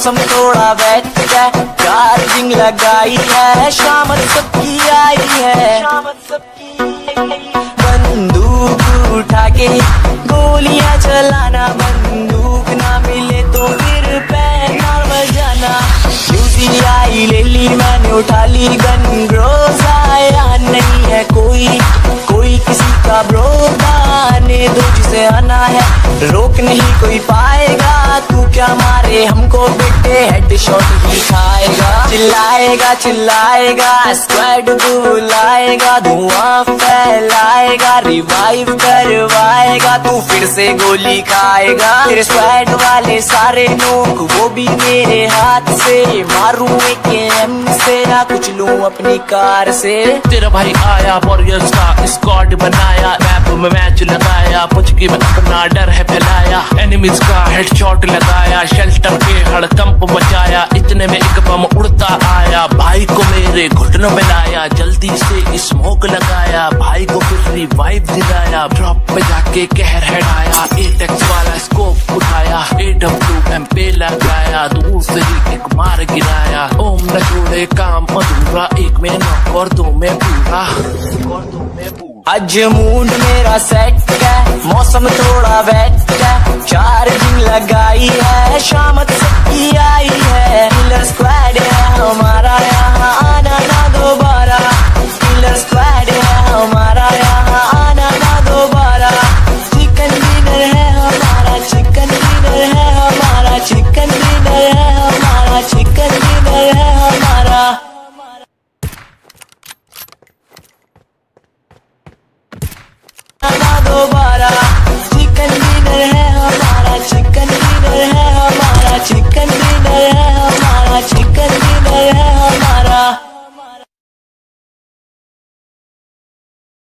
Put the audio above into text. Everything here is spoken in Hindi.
मौसम थोड़ा वेट है, चार्जिंग लगाई है, शाम सबकी आई है। बंदूक उठा के गोलियां चलाना, बंदूक ना मिले तो फिर पैना बजाना। ड्यूटी आई ले ली मैंने, उठा ली गन, रोज आया नहीं है कोई किसी का ब्रोदा, आने दो जिसे आना है, रोक नहीं कोई पाएगा। तू क्या मारे हमको बेटे, हेडशॉट ही खाएगा। चिल्लाएगा स्क्वाड बुलाएगा, धुआं फैलाएगा, रिवाइव करवाएगा, तू फिर से गोली खाएगा। तेरे स्क्वाड वाले सारे लोग वो भी मेरे हाथ से, मारूं एक एम से ना कुछ लूं अपनी कार से। तेरा भाई आया वॉरियर्स का स्क्वाड बनाया, रैप में मैच लगाया, पुचकी में अपना डर है फैलाया, एनिमीज का हेडशॉट लगाया, शेल्टर पे हड़कंप मचाया, इतने में एक बम उड़ता आया, भाई को मेरे घुटनों में लाया, जल्दी से स्मोक लगाया, भाई को फिर रिवाइव दिलाया, ड्रॉप पे जाके कहर हेडाया, एटेक्स वाला स्कोप उठाया, AWM पे लगाया, दूर से ही एक मार गिराया, ओम न छोड़े काम अधूरा, एक में नॉक और दो में पूरा। आज मूड मेरा सेट है, मौसम थोड़ा वेट है, चार्जिंग लगाई है, शाम सबकी आई है। किलर स्क्वाड है हमारा, यहाँ आना ना दोबारा, किलर स्क्वाड है हमारा।